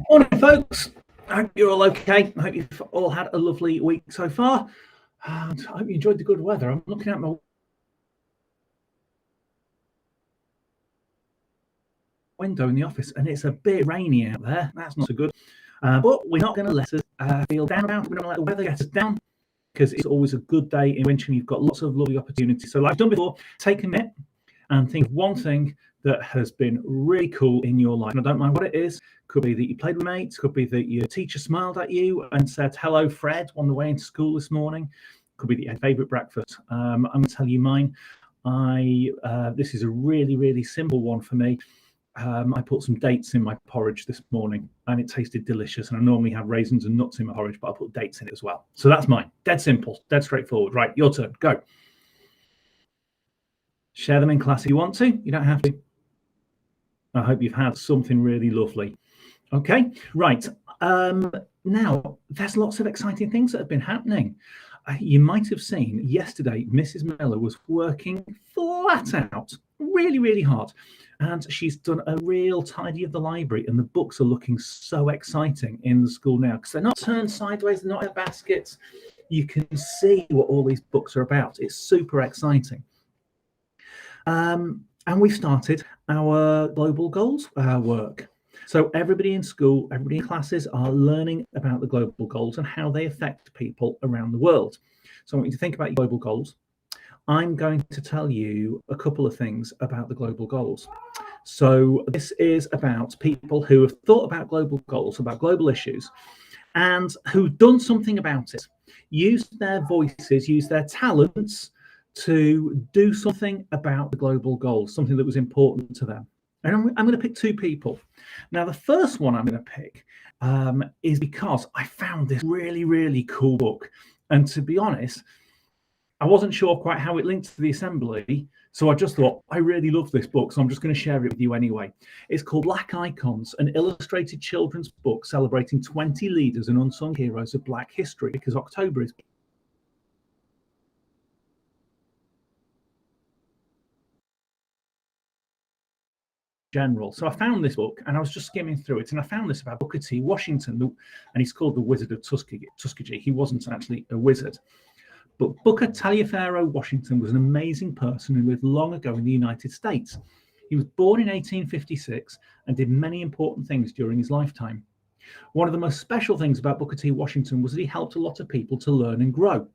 Morning, folks. I hope you're all okay. I hope you've all had a lovely week so far. And I hope you enjoyed the good weather. I'm looking at my window in the office and it's a bit rainy out there. That's not so good. But we're not going to let us feel down about it. We're not going to let the weather get us down because it's always a good day in winter and you've got lots of lovely opportunities. So like I've done before, take a minute and think of one thing that has been really cool in your life. And I don't mind what it is. Could be that you played with mates. Could be that your teacher smiled at you and said, "Hello, Fred," on the way into school this morning. Could be that you had favourite breakfast. I'm going to tell you mine. This is a really, really simple one for me. I put some dates in my porridge this morning and it tasted delicious. And I normally have raisins and nuts in my porridge, but I put dates in it as well. So that's mine. Dead simple, dead straightforward. Right, your turn. Go. Share them in class if you want to. You don't have to. I hope you've had something really lovely. Okay, right. Now, there's lots of exciting things that have been happening. You might have seen yesterday, Mrs. Miller was working flat out, really, really hard. And she's done a real tidy of the library and the books are looking so exciting in the school now because they're not turned sideways, they're not in baskets. You can see what all these books are about. It's super exciting. And we've started our global goals work. So everybody in school, everybody in classes are learning about the global goals and how they affect people around the world. So I want you to think about your global goals. I'm going to tell you a couple of things about the global goals. So this is about people who have thought about global goals, about global issues, and who've done something about it, used their voices, used their talents to do something about the global goals, something that was important to them. And I'm going to pick two people. Now, the first one I'm going to pick is because I found this really, really cool book. And to be honest, I wasn't sure quite how it linked to the assembly. So I just thought, I really love this book, so I'm just going to share it with you anyway. It's called Black Icons, an illustrated children's book celebrating 20 leaders and unsung heroes of Black history, because October is general. So I found this book and I was just skimming through it and I found this about Booker T. Washington, and he's called the Wizard of Tuskegee. He wasn't actually a wizard. But Booker Taliaferro Washington was an amazing person who lived long ago in the United States. He was born in 1856 and did many important things during his lifetime. One of the most special things about Booker T. Washington was that he helped a lot of people to learn and grow.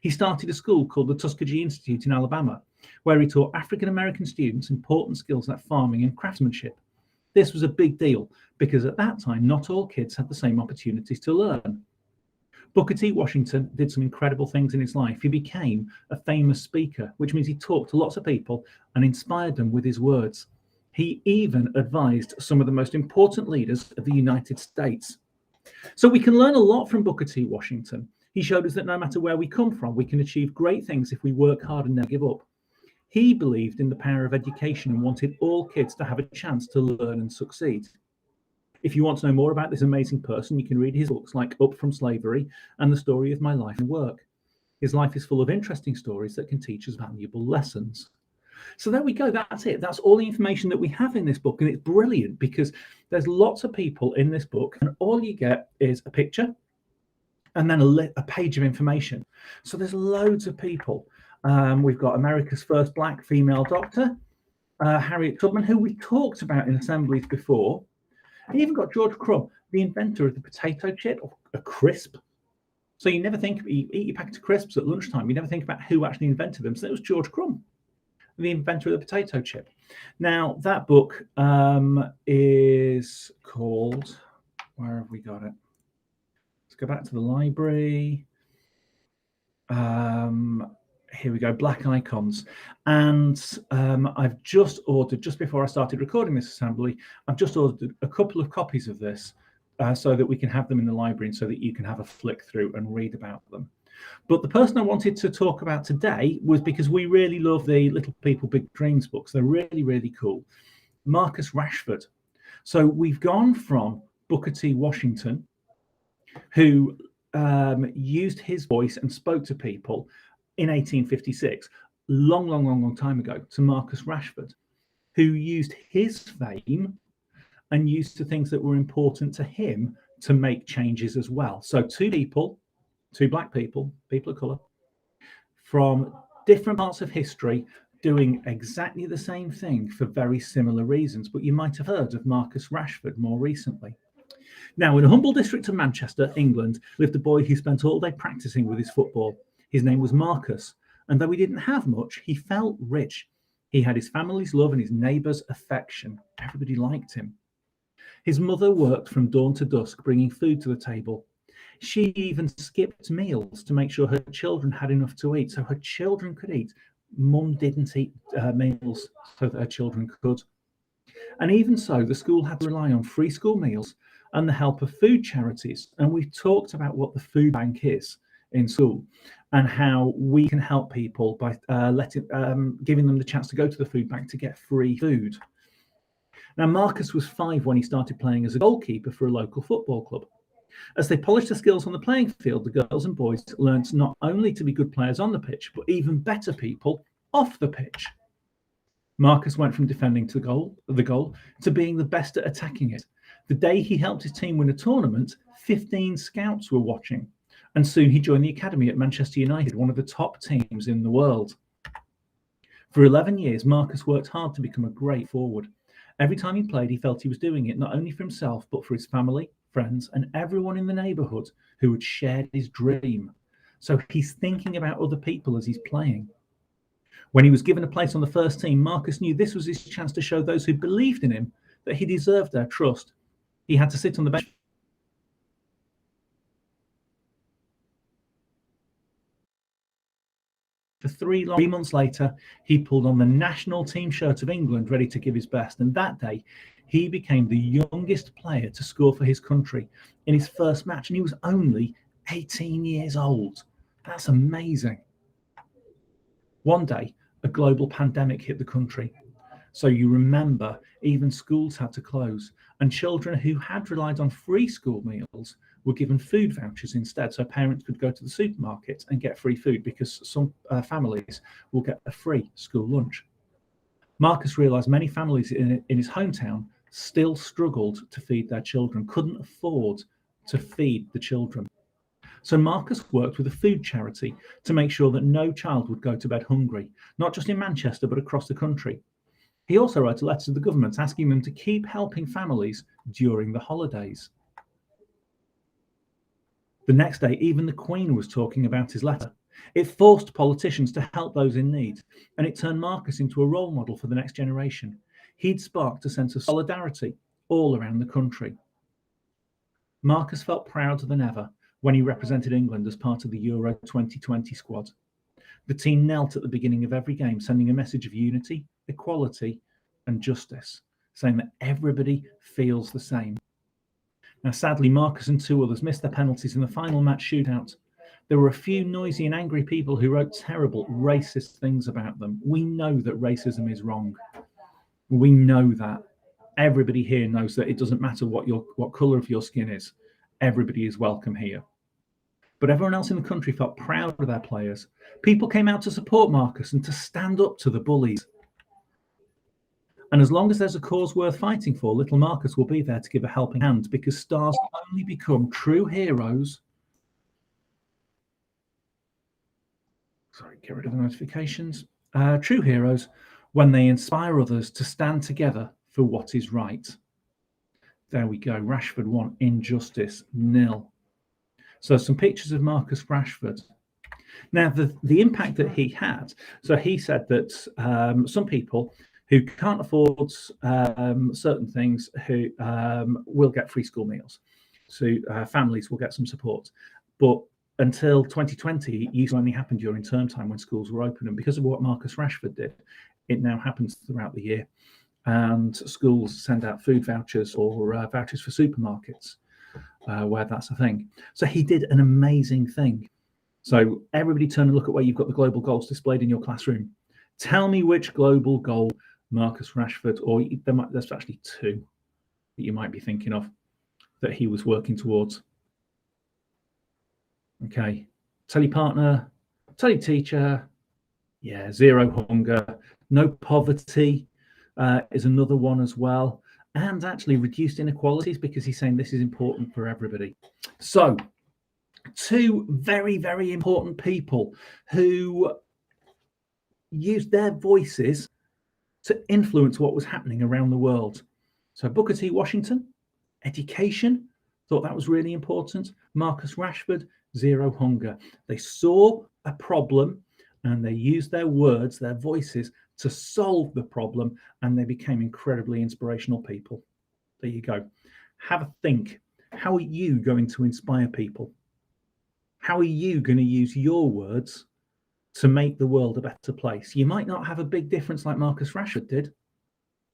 He started a school called the Tuskegee Institute in Alabama, where he taught African-American students important skills like farming and craftsmanship. This was a big deal because at that time, not all kids had the same opportunities to learn. Booker T. Washington did some incredible things in his life. He became a famous speaker, which means he talked to lots of people and inspired them with his words. He even advised some of the most important leaders of the United States. So we can learn a lot from Booker T. Washington. He showed us that no matter where we come from, we can achieve great things if we work hard and never give up. He believed in the power of education and wanted all kids to have a chance to learn and succeed. If you want to know more about this amazing person, you can read his books like Up From Slavery and The Story of My Life and Work. His life is full of interesting stories that can teach us valuable lessons. So there we go. That's it. That's all the information that we have in this book. And it's brilliant because there's lots of people in this book and all you get is a picture and then a page of information. So there's loads of people. We've got America's first Black female doctor, Harriet Tubman, who we talked about in assemblies before. And even got George Crumb, the inventor of the potato chip, or a crisp. So you never think, you eat your packet of crisps at lunchtime, you never think about who actually invented them. So it was George Crumb, the inventor of the potato chip. Now, that book is called, where have we got it? Let's go back to the library. Here we go, Black Icons. And I've just ordered, just before I started recording this assembly, I've just ordered a couple of copies of this so that we can have them in the library and so that you can have a flick through and read about them. But the person I wanted to talk about today was because we really love the Little People, Big Dreams books. They're really, really cool. Marcus Rashford. So we've gone from Booker T. Washington, who used his voice and spoke to people in 1856, long time ago, to Marcus Rashford, who used his fame and used the things that were important to him to make changes as well. So two black people, people of colour, from different parts of history, doing exactly the same thing for very similar reasons. But you might have heard of Marcus Rashford more recently. Now, in a humble district of Manchester, England, lived a boy who spent all day practicing with his football. His name was Marcus, and though he didn't have much, he felt rich. He had his family's love and his neighbours' affection. Everybody liked him. His mother worked from dawn to dusk, bringing food to the table. She even skipped meals to make sure her children had enough to eat, so her children could eat. Mum didn't eat meals so that her children could. And even so, the school had to rely on free school meals and the help of food charities. And we've talked about what the food bank is in school and how we can help people by giving them the chance to go to the food bank to get free food. Now, Marcus was 5 when he started playing as a goalkeeper for a local football club. As they polished their skills on the playing field, the girls and boys learnt not only to be good players on the pitch, but even better people off the pitch. Marcus went from defending the goal to being the best at attacking it. The day he helped his team win a tournament, 15 scouts were watching, and soon he joined the academy at Manchester United, one of the top teams in the world. For 11 years, Marcus worked hard to become a great forward. Every time he played, he felt he was doing it not only for himself, but for his family, friends, and everyone in the neighbourhood who had shared his dream. So he's thinking about other people as he's playing. When he was given a place on the first team, Marcus knew this was his chance to show those who believed in him that he deserved their trust. He had to sit on the bench for 3 months later. He pulled on the national team shirt of England, ready to give his best. And that day, he became the youngest player to score for his country in his first match. And he was only 18 years old. That's amazing. One day, a global pandemic hit the country. So you remember, even schools had to close, and children who had relied on free school meals were given food vouchers instead, so parents could go to the supermarket and get free food, because some families will get a free school lunch. Marcus realised many families in his hometown still struggled to feed their children, couldn't afford to feed the children. So Marcus worked with a food charity to make sure that no child would go to bed hungry, not just in Manchester, but across the country. He also wrote a letter to the government asking them to keep helping families during the holidays. The next day, even the Queen was talking about his letter. It forced politicians to help those in need, and it turned Marcus into a role model for the next generation. He'd sparked a sense of solidarity all around the country. Marcus felt prouder than ever when he represented England as part of the Euro 2020 squad. The team knelt at the beginning of every game, sending a message of unity, equality, and justice, saying that everybody feels the same. Now, sadly, Marcus and 2 others missed their penalties in the final match shootout. There were a few noisy and angry people who wrote terrible, racist things about them. We know that racism is wrong. We know that. Everybody here knows that it doesn't matter what colour of your skin is. Everybody is welcome here. But everyone else in the country felt proud of their players. People came out to support Marcus and to stand up to the bullies. And as long as there's a cause worth fighting for, little Marcus will be there to give a helping hand, because stars only become true heroes. Sorry, get rid of the notifications. True heroes when they inspire others to stand together for what is right. There we go. Rashford 1, Injustice 0. So some pictures of Marcus Rashford. Now, the impact that he had. So he said that some people who can't afford certain things who will get free school meals. So families will get some support. But until 2020, it used to only happen during term time when schools were open. And because of what Marcus Rashford did, it now happens throughout the year. And schools send out food vouchers or vouchers for supermarkets where that's a thing. So he did an amazing thing. So everybody turn and look at where you've got the global goals displayed in your classroom. Tell me which global goal Marcus Rashford, or there's actually 2 that you might be thinking of that he was working towards. Okay, tell your partner, tell your teacher. Yeah, zero hunger, no poverty is another one as well. and actually reduced inequalities, because he's saying this is important for everybody. So, two very, very important people who used their voices to influence what was happening around the world. So Booker T. Washington, education, thought that was really important. Marcus Rashford, zero hunger. They saw a problem and they used their words, their voices, to solve the problem, and they became incredibly inspirational people. There you go. Have a think. How are you going to inspire people? How are you going to use your words to make the world a better place? You might not have a big difference like Marcus Rashford did.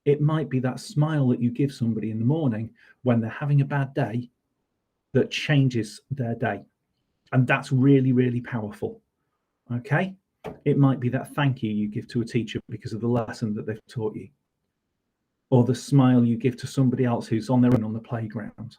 It might be that smile that you give somebody in the morning when they're having a bad day that changes their day. And that's really, really powerful. Okay? It might be that thank you you give to a teacher because of the lesson that they've taught you, or the smile you give to somebody else who's on their own on the playground.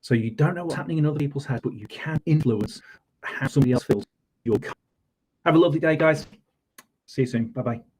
So you don't know what's happening in other people's heads, but you can influence how somebody else feels. Have a lovely day, guys. See you soon. Bye-bye.